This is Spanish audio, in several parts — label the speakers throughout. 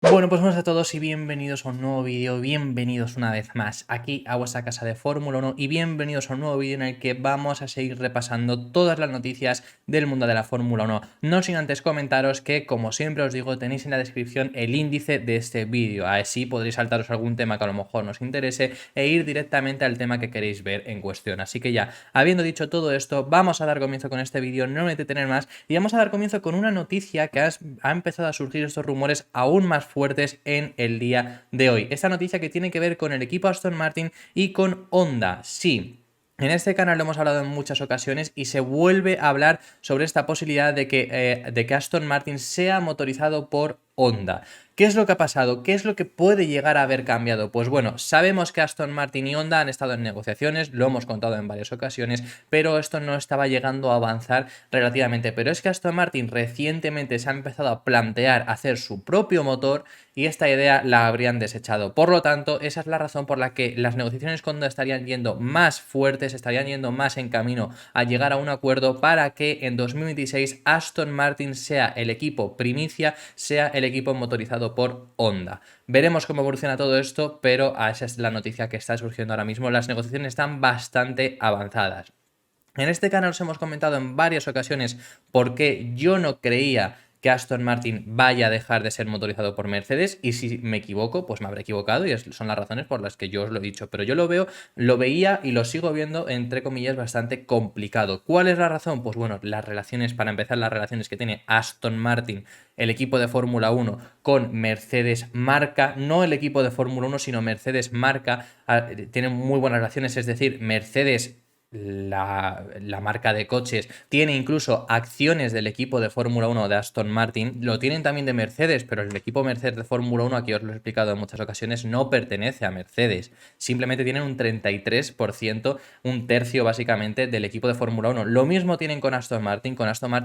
Speaker 1: Bueno, pues buenas a todos y bienvenidos a un nuevo vídeo, bienvenidos una vez más aquí a vuestra casa de Fórmula 1 y bienvenidos a un nuevo vídeo en el que vamos a seguir repasando todas las noticias del mundo de la Fórmula 1. No sin antes comentaros que, como siempre os digo, tenéis en la descripción el índice de este vídeo, así podréis saltaros algún tema que a lo mejor nos interese e ir directamente al tema que queréis ver en cuestión. Así que ya, habiendo dicho todo esto, vamos a dar comienzo con este vídeo, no me detener más y vamos a dar comienzo con una noticia que ha empezado a surgir estos rumores aún más fuertes en el día de hoy. Esta noticia que tiene que ver con el equipo Aston Martin y con Honda. Sí. En este canal lo hemos hablado en muchas ocasiones y se vuelve a hablar sobre esta posibilidad de que Aston Martin sea motorizado por Honda. ¿Qué es lo que ha pasado? ¿Qué es lo que puede llegar a haber cambiado? Pues bueno, sabemos que Aston Martin y Honda han estado en negociaciones, lo hemos contado en varias ocasiones, pero esto no estaba llegando a avanzar relativamente. Pero es que Aston Martin recientemente se ha empezado a plantear hacer su propio motor y esta idea la habrían desechado. Por lo tanto, esa es la razón por la que las negociaciones con Honda estarían yendo más fuertes, estarían yendo más en camino a llegar a un acuerdo para que en 2026 Aston Martin sea el equipo primicia, sea el equipo motorizado por Honda. Veremos cómo evoluciona todo esto, pero esa es la noticia que está surgiendo ahora mismo. Las negociaciones están bastante avanzadas. En este canal os hemos comentado en varias ocasiones por qué yo no creía que Aston Martin vaya a dejar de ser motorizado por Mercedes, y si me equivoco, pues me habré equivocado y son las razones por las que yo os lo he dicho, pero yo lo veía y lo sigo viendo, entre comillas, bastante complicado. ¿Cuál es la razón? Pues bueno, las relaciones, para empezar, las relaciones que tiene Aston Martin, el equipo de Fórmula 1, con Mercedes marca, no el equipo de Fórmula 1, sino Mercedes marca, tienen muy buenas relaciones, es decir, Mercedes la marca de coches, tiene incluso acciones del equipo de Fórmula 1 de Aston Martin, lo tienen también de Mercedes, pero el equipo Mercedes de Fórmula 1, aquí os lo he explicado en muchas ocasiones, no pertenece a Mercedes, simplemente tienen un 33%, un tercio básicamente del equipo de Fórmula 1. Lo mismo tienen con Aston Martin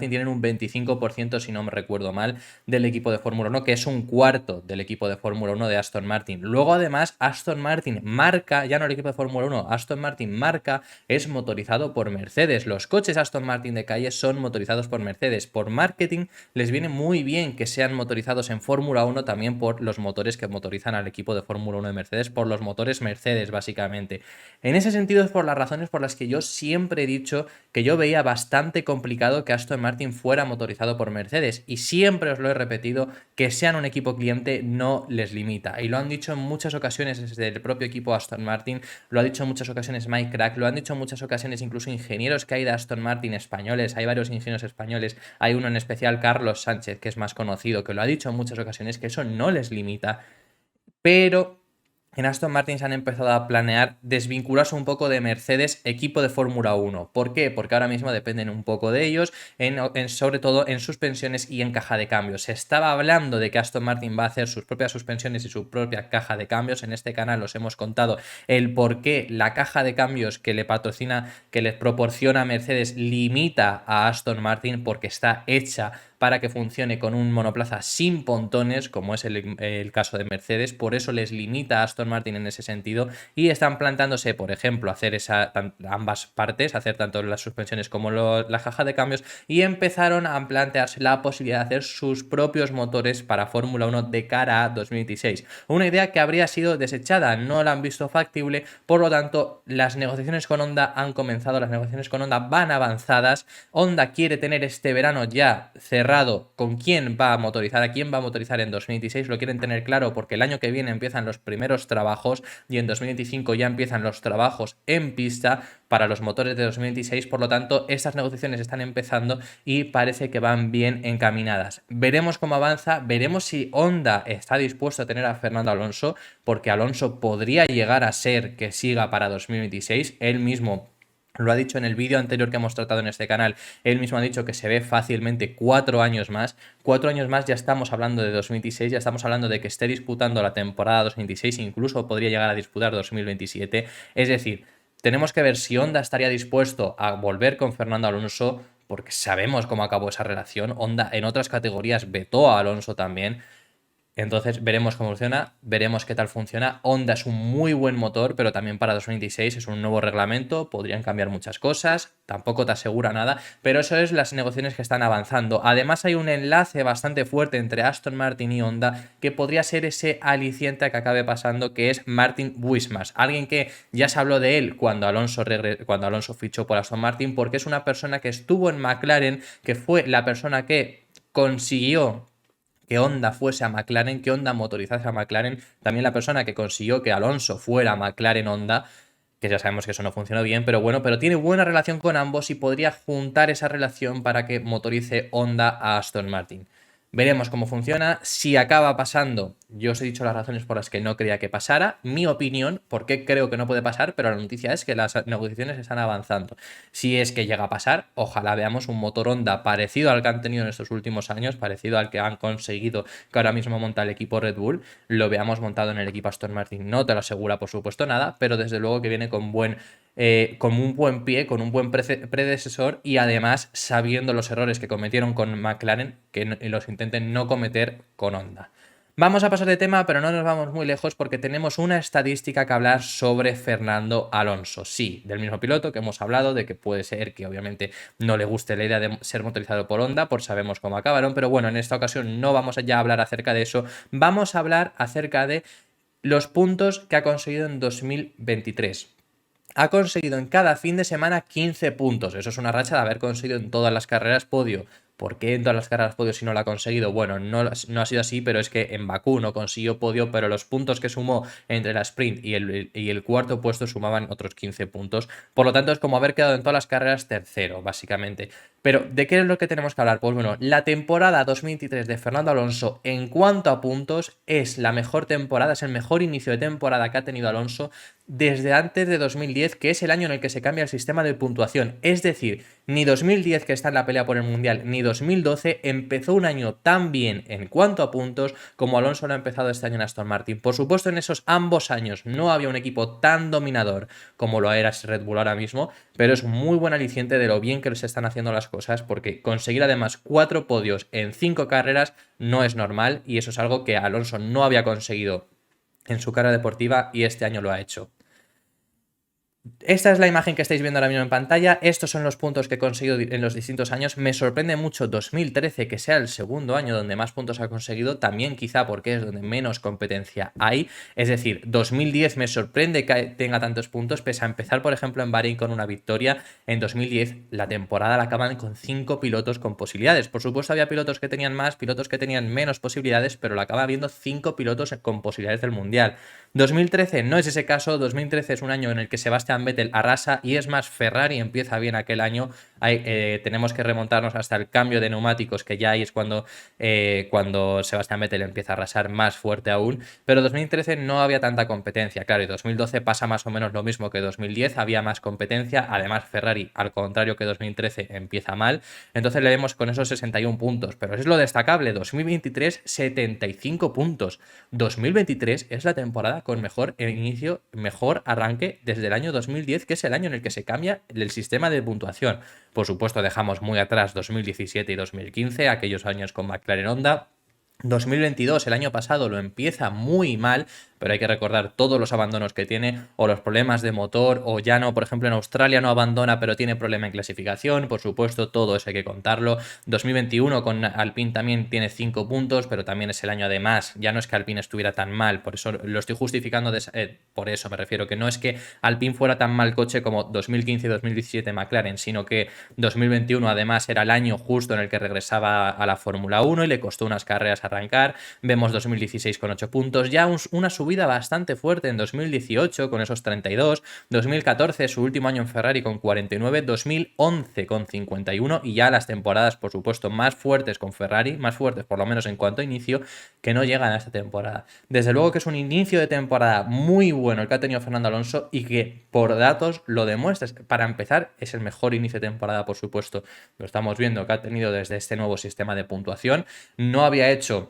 Speaker 1: tienen un 25%, si no me recuerdo mal, del equipo de Fórmula 1, que es un cuarto del equipo de Fórmula 1 de Aston Martin. Luego además Aston Martin marca, ya no el equipo de Fórmula 1, Aston Martin marca es motorizado por Mercedes. Los coches Aston Martin de calle son motorizados por Mercedes. Por marketing les viene muy bien que sean motorizados en Fórmula 1 también por los motores que motorizan al equipo de Fórmula 1 de Mercedes, por los motores Mercedes básicamente. En ese sentido es por las razones por las que yo siempre he dicho que yo veía bastante complicado que Aston Martin fuera motorizado por Mercedes, y siempre os lo he repetido, que sean un equipo cliente no les limita, y lo han dicho en muchas ocasiones desde el propio equipo Aston Martin, lo ha dicho en muchas ocasiones Mike Crack, lo han dicho en muchas ocasiones incluso ingenieros que hay de Aston Martin españoles, hay varios ingenieros españoles, hay uno en especial, Carlos Sánchez, que es más conocido, que lo ha dicho en muchas ocasiones, que eso no les limita, pero en Aston Martin se han empezado a planear desvincularse un poco de Mercedes, equipo de Fórmula 1. ¿Por qué? Porque ahora mismo dependen un poco de ellos, sobre todo en suspensiones y en caja de cambios. Se estaba hablando de que Aston Martin va a hacer sus propias suspensiones y su propia caja de cambios. En este canal os hemos contado el por qué la caja de cambios que le patrocina, que les proporciona Mercedes, limita a Aston Martin, porque está hecha para que funcione con un monoplaza sin pontones, como es el caso de Mercedes. Por eso les limita a Aston Martin en ese sentido, y están plantándose, por ejemplo, hacer ambas partes, hacer tanto las suspensiones como la caja de cambios, y empezaron a plantearse la posibilidad de hacer sus propios motores para Fórmula 1 de cara a 2026. Una idea que habría sido desechada, no la han visto factible, por lo tanto las negociaciones con Honda han comenzado, las negociaciones con Honda van avanzadas. Honda quiere tener este verano ya cerrado con quién va a motorizar, a quién va a motorizar en 2026, lo quieren tener claro porque el año que viene empiezan los primeros trabajos y en 2025 ya empiezan los trabajos en pista para los motores de 2026, por lo tanto estas negociaciones están empezando y parece que van bien encaminadas. Veremos cómo avanza, veremos si Honda está dispuesto a tener a Fernando Alonso, porque Alonso podría llegar a ser que siga para 2026, él mismo lo ha dicho en el vídeo anterior que hemos tratado en este canal, él mismo ha dicho que se ve fácilmente 4 años más. 4 años más, ya estamos hablando de 2026, ya estamos hablando de que esté disputando la temporada 2026, incluso podría llegar a disputar 2027. Es decir, tenemos que ver si Honda estaría dispuesto a volver con Fernando Alonso, porque sabemos cómo acabó esa relación. Honda en otras categorías vetó a Alonso también. Entonces veremos cómo funciona, veremos qué tal funciona. Honda es un muy buen motor, pero también para 2026 es un nuevo reglamento, podrían cambiar muchas cosas, tampoco te asegura nada, pero eso es las negociaciones que están avanzando. Además hay un enlace bastante fuerte entre Aston Martin y Honda que podría ser ese aliciente a que acabe pasando, que es Martin Wismars, alguien que ya se habló de él cuando Alonso fichó por Aston Martin, porque es una persona que estuvo en McLaren, que fue la persona que consiguió que Honda fuese a McLaren, que Honda motorizase a McLaren, también la persona que consiguió que Alonso fuera a McLaren Honda, que ya sabemos que eso no funcionó bien, pero bueno, pero tiene buena relación con ambos y podría juntar esa relación para que motorice Honda a Aston Martin. Veremos cómo funciona. Si acaba pasando, yo os he dicho las razones por las que no creía que pasara. Mi opinión, por qué creo que no puede pasar, pero la noticia es que las negociaciones están avanzando. Si es que llega a pasar, ojalá veamos un motor Honda parecido al que han tenido en estos últimos años, parecido al que han conseguido que ahora mismo monta el equipo Red Bull, lo veamos montado en el equipo Aston Martin. No te lo asegura, por supuesto, nada, pero desde luego que viene con un buen pie, con un buen predecesor y además sabiendo los errores que cometieron con McLaren, que los intenten no cometer con Honda. Vamos a pasar de tema, pero no nos vamos muy lejos porque tenemos una estadística que hablar sobre Fernando Alonso. Sí, del mismo piloto que hemos hablado, de que puede ser que obviamente no le guste la idea de ser motorizado por Honda, por sabemos cómo acabaron, pero bueno, en esta ocasión no vamos ya a hablar acerca de eso, vamos a hablar acerca de los puntos que ha conseguido en 2023. Ha conseguido en cada fin de semana 15 puntos. Eso es una racha de haber conseguido en todas las carreras podio. ¿Por qué en todas las carreras podio si no lo ha conseguido? Bueno, no ha sido así, pero es que en Bakú no consiguió podio, pero los puntos que sumó entre la sprint y el cuarto puesto sumaban otros 15 puntos. Por lo tanto, es como haber quedado en todas las carreras tercero, básicamente. Pero, ¿de qué es lo que tenemos que hablar? Pues bueno, la temporada 2023 de Fernando Alonso en cuanto a puntos es la mejor temporada, es el mejor inicio de temporada que ha tenido Alonso desde antes de 2010, que es el año en el que se cambia el sistema de puntuación. Es decir, ni 2010, que está en la pelea por el Mundial, ni 2012 empezó un año tan bien en cuanto a puntos como Alonso lo ha empezado este año en Aston Martin. Por supuesto, en esos ambos años no había un equipo tan dominador como lo era Red Bull ahora mismo, pero es un muy buen aliciente de lo bien que se están haciendo las cosas, porque conseguir además 4 podios en 5 carreras no es normal y eso es algo que Alonso no había conseguido en su carrera deportiva y este año lo ha hecho. Esta es la imagen que estáis viendo ahora mismo en pantalla. Estos son los puntos que he conseguido en los distintos años. Me sorprende mucho 2013 que sea el segundo año donde más puntos ha conseguido, también quizá porque es donde menos competencia hay. Es decir, 2010 me sorprende que tenga tantos puntos, pese a empezar, por ejemplo, en Bahrein con una victoria. En 2010 la temporada la acaban con 5 pilotos con posibilidades. Por supuesto había pilotos que tenían más, pilotos que tenían menos posibilidades, pero la acaba habiendo 5 pilotos con posibilidades del Mundial. 2013 no es ese caso. 2013 es un año en el que Sebastián Vettel arrasa y es más, Ferrari empieza bien aquel año. Tenemos que remontarnos hasta el cambio de neumáticos, que ya ahí es cuando Sebastián Vettel empieza a arrasar más fuerte aún, pero 2013 no había tanta competencia, claro, y 2012 pasa más o menos lo mismo que 2010, había más competencia, además Ferrari, al contrario que 2013, empieza mal, entonces le vemos con esos 61 puntos, pero es lo destacable, 2023 75 puntos, 2023 es la temporada con mejor inicio, mejor arranque desde el año 2010, que es el año en el que se cambia el sistema de puntuación. Por supuesto, dejamos muy atrás 2017 y 2015, aquellos años con McLaren Honda. 2022, el año pasado, lo empieza muy mal, pero hay que recordar todos los abandonos que tiene, o los problemas de motor, o ya no, por ejemplo, en Australia no abandona, pero tiene problema en clasificación, por supuesto, todo eso hay que contarlo. 2021 con Alpine también tiene 5 puntos, pero también es el año de más, ya no es que Alpine estuviera tan mal, por eso lo estoy justificando, por eso me refiero, que no es que Alpine fuera tan mal coche como 2015 y 2017 McLaren, sino que 2021 además era el año justo en el que regresaba a la Fórmula 1 y le costó unas carreras arrancar. Vemos 2016 con 8 puntos, ya una subida bastante fuerte en 2018 con esos 32, 2014 su último año en Ferrari con 49, 2011 con 51 y ya las temporadas, por supuesto, más fuertes con Ferrari, más fuertes por lo menos en cuanto a inicio, que no llegan a esta temporada. Desde luego que es un inicio de temporada muy bueno el que ha tenido Fernando Alonso y que por datos lo demuestra. Para empezar, es el mejor inicio de temporada, por supuesto. Lo estamos viendo que ha tenido desde este nuevo sistema de puntuación. No había hecho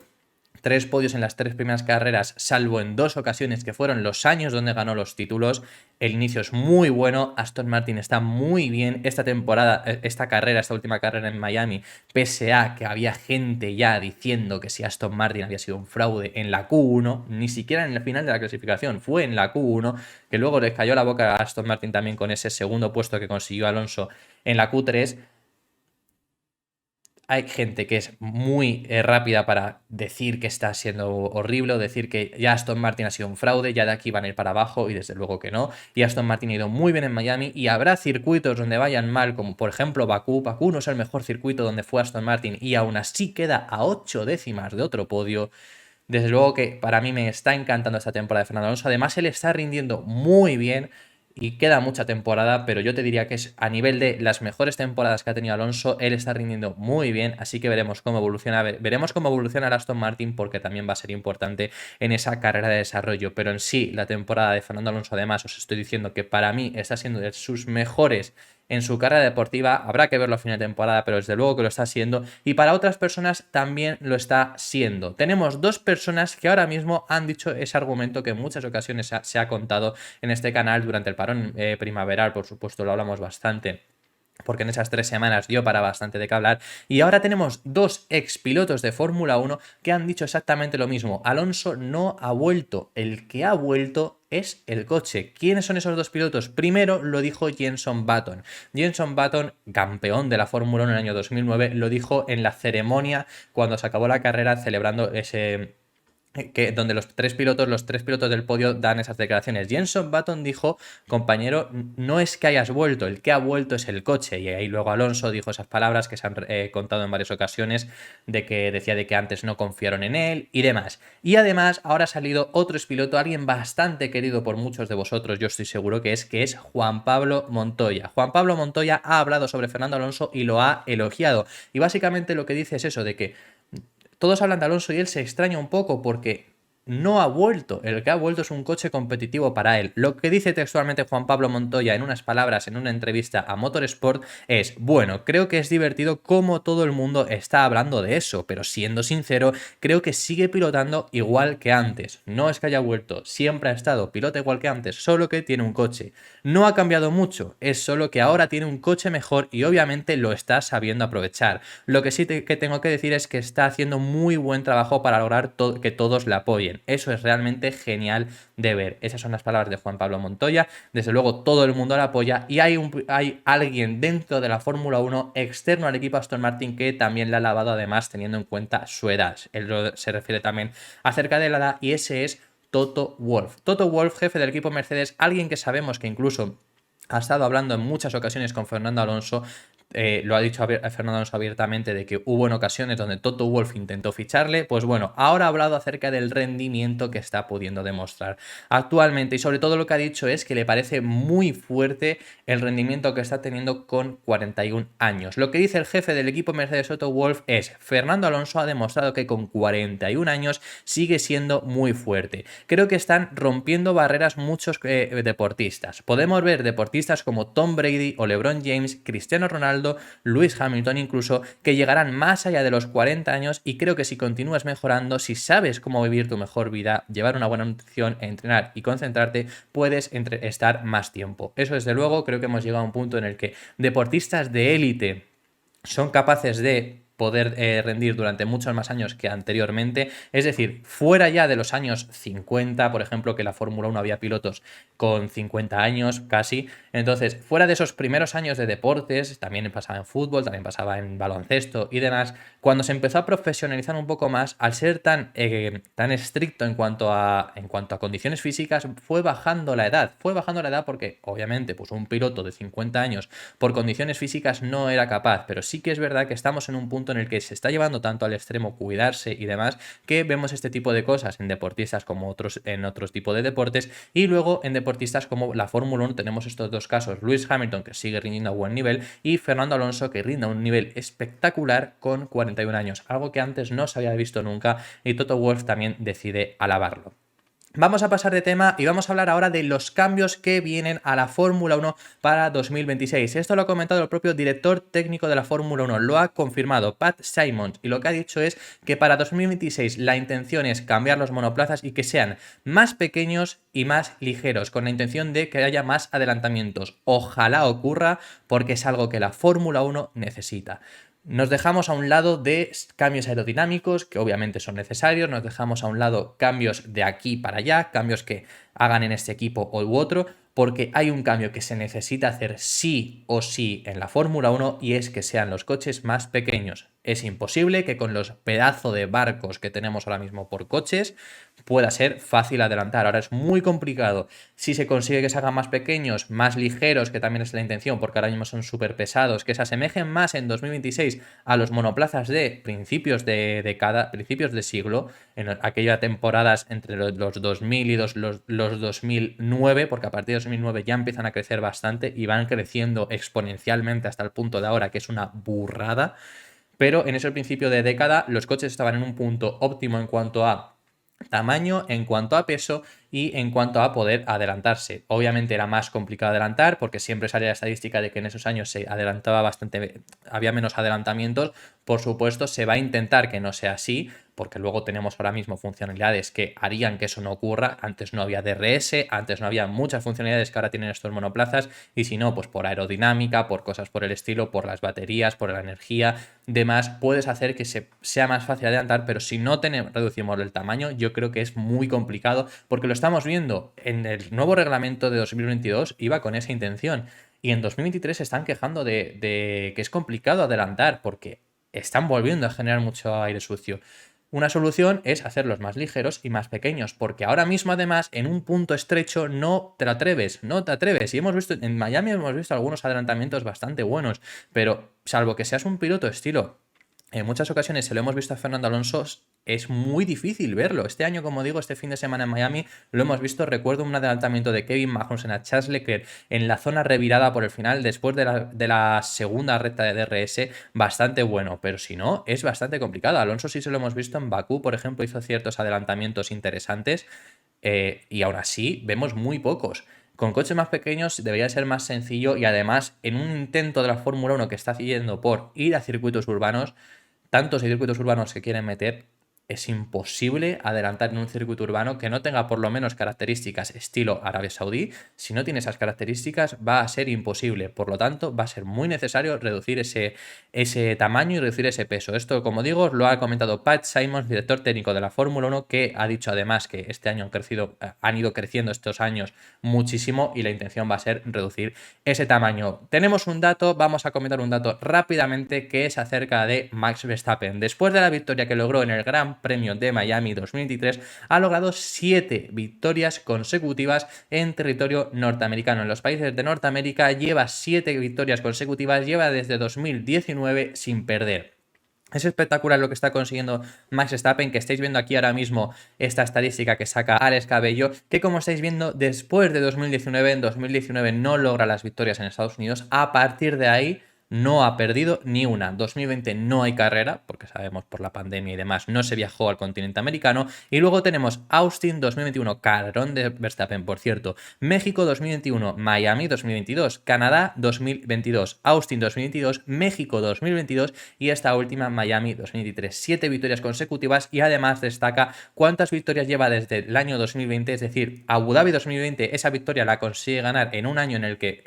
Speaker 1: 3 podios en las 3 primeras carreras, salvo en 2 ocasiones que fueron los años donde ganó los títulos. El inicio es muy bueno, Aston Martin está muy bien esta temporada, esta última carrera en Miami, pese a que había gente ya diciendo que si Aston Martin había sido un fraude en la Q1, ni siquiera en el final de la clasificación, fue en la Q1, que luego les cayó la boca a Aston Martin también con ese segundo puesto que consiguió Alonso en la Q3. Hay gente que es muy rápida para decir que está siendo horrible o decir que ya Aston Martin ha sido un fraude, ya de aquí van a ir para abajo, y desde luego que no. Y Aston Martin ha ido muy bien en Miami y habrá circuitos donde vayan mal, como por ejemplo Bakú. Bakú no es el mejor circuito donde fue Aston Martin y aún así queda a 8 décimas de otro podio. Desde luego que para mí me está encantando esta temporada de Fernando Alonso. Además, él está rindiendo muy bien y queda mucha temporada, pero yo te diría que es a nivel de las mejores temporadas que ha tenido Alonso, él está rindiendo muy bien, así que veremos cómo evoluciona. Veremos cómo evoluciona el Aston Martin, porque también va a ser importante en esa carrera de desarrollo. Pero en sí, la temporada de Fernando Alonso, además, os estoy diciendo que para mí está siendo de sus mejores en su carrera deportiva. Habrá que verlo a fin de temporada, pero desde luego que lo está siendo, y para otras personas también lo está siendo. Tenemos 2 personas que ahora mismo han dicho ese argumento que en muchas ocasiones se ha contado en este canal durante el parón primaveral. Por supuesto, lo hablamos bastante, porque en esas 3 semanas dio para bastante de qué hablar. Y ahora tenemos 2 expilotos de Fórmula 1 que han dicho exactamente lo mismo. Alonso no ha vuelto, el que ha vuelto es el coche. ¿Quiénes son esos 2 pilotos? Primero lo dijo Jenson Button. Jenson Button, campeón de la Fórmula 1 en el año 2009, lo dijo en la ceremonia cuando se acabó la carrera, celebrando ese... donde los tres pilotos del podio dan esas declaraciones. Jenson Button dijo: compañero, no es que hayas vuelto, el que ha vuelto es el coche. Y ahí luego Alonso dijo esas palabras que se han contado en varias ocasiones, de que decía de que antes no confiaron en él y demás. Y además ahora ha salido otro expiloto, alguien bastante querido por muchos de vosotros, yo estoy seguro que es Juan Pablo Montoya. Juan Pablo Montoya ha hablado sobre Fernando Alonso y lo ha elogiado. Y básicamente lo que dice es eso, de que todos hablan de Alonso y él se extraña un poco porque no ha vuelto. El que ha vuelto es un coche competitivo para él. Lo que dice textualmente Juan Pablo Montoya en unas palabras en una entrevista a Motorsport es: bueno, creo que es divertido cómo todo el mundo está hablando de eso, pero siendo sincero, creo que sigue pilotando igual que antes. No es que haya vuelto, siempre ha estado, pilota igual que antes, solo que tiene un coche. No ha cambiado mucho, es solo que ahora tiene un coche mejor y obviamente lo está sabiendo aprovechar. Lo que sí que tengo que decir es que está haciendo muy buen trabajo para lograr que todos le apoyen. Eso es realmente genial de ver. Esas son las palabras de Juan Pablo Montoya. Desde luego todo el mundo la apoya y hay alguien dentro de la Fórmula 1 externo al equipo Aston Martin que también la ha alabado, además teniendo en cuenta su edad. Él se refiere también acerca de la edad y ese es Toto Wolff. Toto Wolff, jefe del equipo Mercedes, alguien que sabemos que incluso ha estado hablando en muchas ocasiones con Fernando Alonso. Lo ha dicho Fernando Alonso abiertamente, de que hubo en ocasiones donde Toto Wolff intentó ficharle. Pues bueno, ahora ha hablado acerca del rendimiento que está pudiendo demostrar actualmente, y sobre todo lo que ha dicho es que le parece muy fuerte el rendimiento que está teniendo con 41 años. Lo que dice el jefe del equipo Mercedes, Toto Wolff, es: Fernando Alonso ha demostrado que con 41 años sigue siendo muy fuerte. Creo que están rompiendo barreras muchos deportistas. Podemos ver deportistas como Tom Brady o LeBron James, Cristiano Ronaldo, Lewis Hamilton incluso, que llegarán más allá de los 40 años, y creo que si continúas mejorando, si sabes cómo vivir tu mejor vida, llevar una buena nutrición, entrenar y concentrarte, puedes estar más tiempo. Eso desde luego, creo que hemos llegado a un punto en el que deportistas de élite son capaces de poder rendir durante muchos más años que anteriormente. Es decir, fuera ya de los años 50, por ejemplo, que la Fórmula 1 había pilotos con 50 años casi. Entonces, fuera de esos primeros años de deportes, también pasaba en fútbol, también pasaba en baloncesto y demás, cuando se empezó a profesionalizar un poco más, al ser tan estricto en cuanto a condiciones físicas, fue bajando la edad. Fue bajando la edad porque, obviamente, pues un piloto de 50 años por condiciones físicas no era capaz, pero sí que es verdad que estamos en un punto en el que se está llevando tanto al extremo cuidarse y demás, que vemos este tipo de cosas en deportistas como en otros tipos de deportes, y luego en deportistas como la Fórmula 1 tenemos estos 2 casos: Lewis Hamilton, que sigue rindiendo a buen nivel, y Fernando Alonso, que rinde a un nivel espectacular con 41 años, algo que antes no se había visto nunca, y Toto Wolff también decide alabarlo. Vamos a pasar de tema y vamos a hablar ahora de los cambios que vienen a la Fórmula 1 para 2026. Esto lo ha comentado el propio director técnico de la Fórmula 1, lo ha confirmado Pat Symonds, y lo que ha dicho es que para 2026 la intención es cambiar los monoplazas y que sean más pequeños y más ligeros, con la intención de que haya más adelantamientos. Ojalá ocurra, porque es algo que la Fórmula 1 necesita. Nos dejamos a un lado de cambios aerodinámicos, que obviamente son necesarios, nos dejamos a un lado cambios de aquí para allá, cambios que hagan en este equipo u otro, porque hay un cambio que se necesita hacer sí o sí en la Fórmula 1 y es que sean los coches más pequeños. Es imposible que con los pedazos de barcos que tenemos ahora mismo por coches pueda ser fácil adelantar. Ahora es muy complicado. Si se consigue que se hagan más pequeños, más ligeros, que también es la intención, porque ahora mismo son súper pesados, que se asemejen más en 2026 a los monoplazas de principios de década, principios de siglo, en aquellas temporadas entre los 2000 y los 2009, porque a partir de 2009 ya empiezan a crecer bastante y van creciendo exponencialmente hasta el punto de ahora, que es una burrada. Pero en ese principio de década los coches estaban en un punto óptimo en cuanto a tamaño, en cuanto a peso y en cuanto a poder adelantarse. Obviamente era más complicado adelantar porque siempre salía la estadística de que en esos años se adelantaba bastante, había menos adelantamientos. Por supuesto, se va a intentar que no sea así, porque luego tenemos ahora mismo funcionalidades que harían que eso no ocurra. Antes no había DRS, antes no había muchas funcionalidades que ahora tienen estos monoplazas, y si no, pues por aerodinámica, por cosas por el estilo, por las baterías, por la energía, demás, puedes hacer que sea más fácil adelantar, pero si no reducimos el tamaño, yo creo que es muy complicado, porque lo estamos viendo en el nuevo reglamento de 2022, iba con esa intención, y en 2023 se están quejando de que es complicado adelantar, porque están volviendo a generar mucho aire sucio. Una solución es hacerlos más ligeros y más pequeños, porque ahora mismo además en un punto estrecho no te atreves. Y hemos visto, en Miami hemos visto algunos adelantamientos bastante buenos, pero salvo que seas un piloto estilo, en muchas ocasiones se lo hemos visto a Fernando Alonso, es muy difícil verlo. Este año, como digo, este fin de semana en Miami lo hemos visto. Recuerdo un adelantamiento de Kevin Magnussen a Charles Leclerc en la zona revirada por el final, después de la segunda recta de DRS, bastante bueno, pero si no, es bastante complicado. Alonso sí se lo hemos visto en Bakú, por ejemplo, hizo ciertos adelantamientos interesantes, y aún así vemos muy pocos. Con coches más pequeños debería ser más sencillo, y además en un intento de la Fórmula 1 que está haciendo por ir a circuitos urbanos, tantos circuitos urbanos que quieren meter, es imposible adelantar en un circuito urbano que no tenga por lo menos características estilo Arabia Saudí. Si no tiene esas características va a ser imposible. Por lo tanto, va a ser muy necesario reducir ese tamaño y reducir ese peso. Esto, como digo, lo ha comentado Pat Symonds, director técnico de la Fórmula 1, que ha dicho además que este año han ido creciendo estos años muchísimo, y la intención va a ser reducir ese tamaño. Tenemos un dato, vamos a comentar un dato rápidamente, que es acerca de Max Verstappen. Después de la victoria que logró en el Gran Premio de Miami 2023, ha logrado 7 victorias consecutivas en territorio norteamericano. En los países de Norteamérica lleva 7 victorias consecutivas, lleva desde 2019 sin perder. Es espectacular lo que está consiguiendo Max Verstappen, que estáis viendo aquí ahora mismo esta estadística que saca Alex Cabello, que como estáis viendo, después de 2019, en 2019 no logra las victorias en Estados Unidos. A partir de ahí no ha perdido ni una. 2020 no hay carrera, porque sabemos por la pandemia y demás, no se viajó al continente americano. Y luego tenemos Austin 2021, carrerón de Verstappen, por cierto. México 2021, Miami 2022, Canadá 2022, Austin 2022, México 2022 y esta última Miami 2023. 7 victorias consecutivas, y además destaca cuántas victorias lleva desde el año 2020, es decir, Abu Dhabi 2020, esa victoria la consigue ganar en un año en el que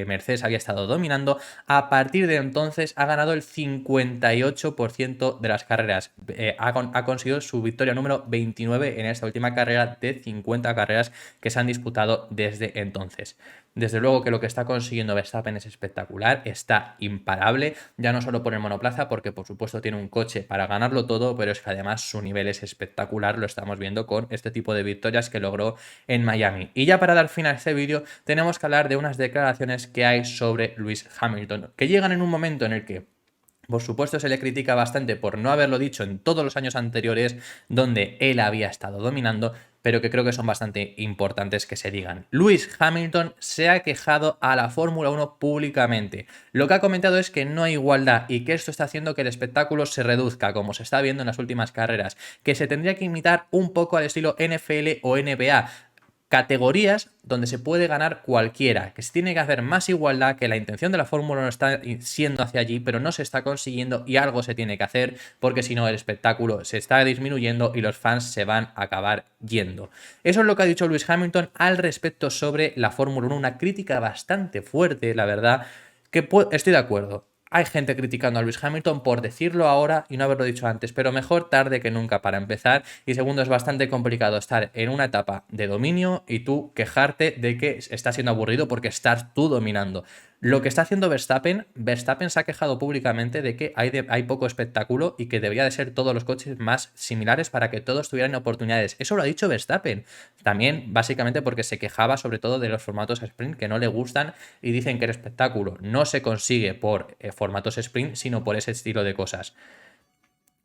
Speaker 1: Mercedes había estado dominando. A partir de entonces ha ganado el 58% de las carreras. Ha conseguido su victoria número 29 en esta última carrera de 50 carreras que se han disputado desde entonces. Desde luego que lo que está consiguiendo Verstappen es espectacular, está imparable, ya no solo por el monoplaza, porque por supuesto tiene un coche para ganarlo todo, pero es que además su nivel es espectacular, lo estamos viendo con este tipo de victorias que logró en Miami. Y ya para dar fin a este vídeo, tenemos que hablar de unas declaraciones que hay sobre Lewis Hamilton, que llegan en un momento en el que Por supuesto, se le critica bastante por no haberlo dicho en todos los años anteriores donde él había estado dominando, pero que creo que son bastante importantes que se digan. Lewis Hamilton se ha quejado a la Fórmula 1 públicamente. Lo que ha comentado es que no hay igualdad y que esto está haciendo que el espectáculo se reduzca, como se está viendo en las últimas carreras, que se tendría que imitar un poco al estilo NFL o NBA. Categorías donde se puede ganar cualquiera, que se tiene que hacer más igualdad, que la intención de la Fórmula 1 está siendo hacia allí, pero no se está consiguiendo y algo se tiene que hacer, porque si no el espectáculo se está disminuyendo y los fans se van a acabar yendo. Eso es lo que ha dicho Lewis Hamilton al respecto sobre la Fórmula 1, una crítica bastante fuerte, la verdad, que estoy de acuerdo. Hay gente criticando a Lewis Hamilton por decirlo ahora y no haberlo dicho antes, pero mejor tarde que nunca para empezar. Y segundo, es bastante complicado estar en una etapa de dominio y tú quejarte de que está siendo aburrido porque estás tú dominando. Lo que está haciendo Verstappen se ha quejado públicamente de que hay poco espectáculo y que debería de ser todos los coches más similares para que todos tuvieran oportunidades. Eso lo ha dicho Verstappen. También básicamente porque se quejaba sobre todo de los formatos sprint que no le gustan y dicen que el espectáculo no se consigue por formatos sprint, sino por ese estilo de cosas.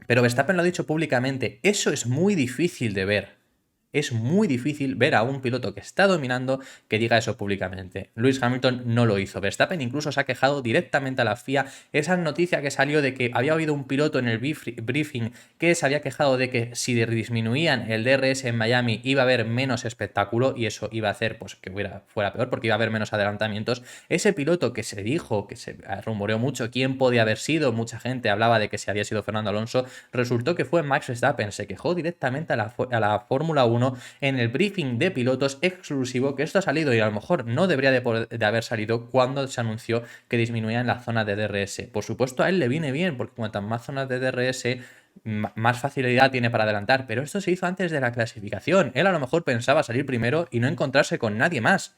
Speaker 1: Pero Verstappen lo ha dicho públicamente. Eso es muy difícil de ver. Es muy difícil ver a un piloto que está dominando que diga eso públicamente. Lewis Hamilton no lo hizo. Verstappen incluso se ha quejado directamente a la FIA. Esa noticia que salió de que había habido un piloto en el briefing que se había quejado de que si disminuían el DRS en Miami iba a haber menos espectáculo y eso iba a hacer pues, que fuera peor porque iba a haber menos adelantamientos. Ese piloto que se dijo, que se rumoreó mucho quién podía haber sido, mucha gente hablaba de que si había sido Fernando Alonso, resultó que fue Max Verstappen. Se quejó directamente a la Fórmula 1 en el briefing de pilotos exclusivo, que esto ha salido y a lo mejor no debería de haber salido cuando se anunció que disminuía en la zona de DRS. Por supuesto a él le viene bien, porque cuantas más zonas de DRS más facilidad tiene para adelantar, pero esto se hizo antes de la clasificación. Él a lo mejor pensaba salir primero y no encontrarse con nadie más,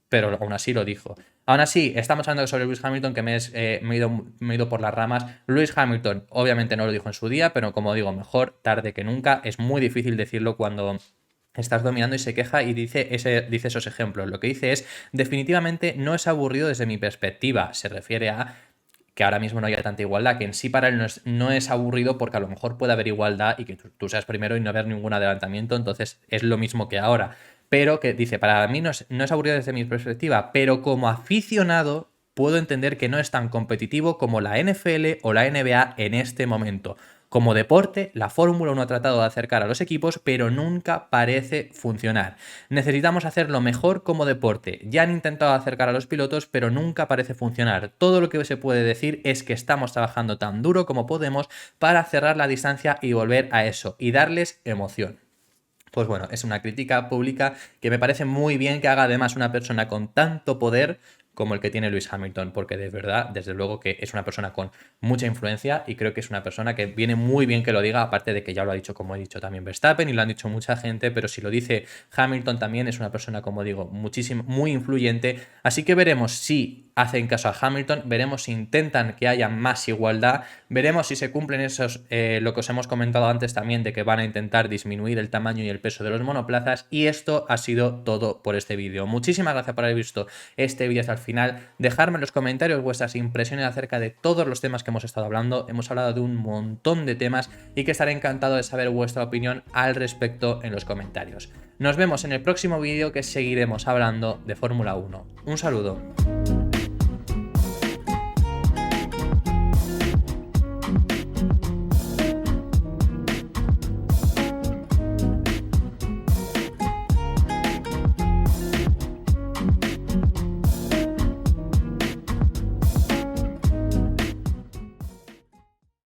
Speaker 1: pero aún así lo dijo. Aún así, estamos hablando sobre Lewis Hamilton, que me he ido por las ramas. Lewis Hamilton obviamente no lo dijo en su día, pero como digo, mejor tarde que nunca. Es muy difícil decirlo cuando estás dominando y se queja y dice esos ejemplos. Lo que dice es, definitivamente no es aburrido desde mi perspectiva. Se refiere a que ahora mismo no haya tanta igualdad, que en sí para él no es aburrido porque a lo mejor puede haber igualdad y que tú seas primero y no haber ningún adelantamiento, entonces es lo mismo que ahora. Pero que dice, para mí no es aburrido desde mi perspectiva, pero como aficionado puedo entender que no es tan competitivo como la NFL o la NBA en este momento. Como deporte, la Fórmula 1 ha tratado de acercar a los equipos, pero nunca parece funcionar. Necesitamos hacerlo mejor como deporte. Ya han intentado acercar a los pilotos, pero nunca parece funcionar. Todo lo que se puede decir es que estamos trabajando tan duro como podemos para cerrar la distancia y volver a eso, y darles emoción. Pues bueno, es una crítica pública que me parece muy bien que haga además una persona con tanto poder como el que tiene Lewis Hamilton, porque de verdad, desde luego que es una persona con mucha influencia y creo que es una persona que viene muy bien que lo diga, aparte de que ya lo ha dicho, como he dicho también Verstappen y lo han dicho mucha gente, pero si lo dice Hamilton también es una persona, como digo, muy influyente, así que veremos si hacen caso a Hamilton, veremos si intentan que haya más igualdad, veremos si se cumplen esos, lo que os hemos comentado antes también, de que van a intentar disminuir el tamaño y el peso de los monoplazas, y esto ha sido todo por este vídeo. Muchísimas gracias por haber visto este vídeo hasta el final, dejadme en los comentarios vuestras impresiones acerca de todos los temas que hemos estado hablando, hemos hablado de un montón de temas y que estaré encantado de saber vuestra opinión al respecto en los comentarios. Nos vemos en el próximo vídeo, que seguiremos hablando de Fórmula 1. Un saludo.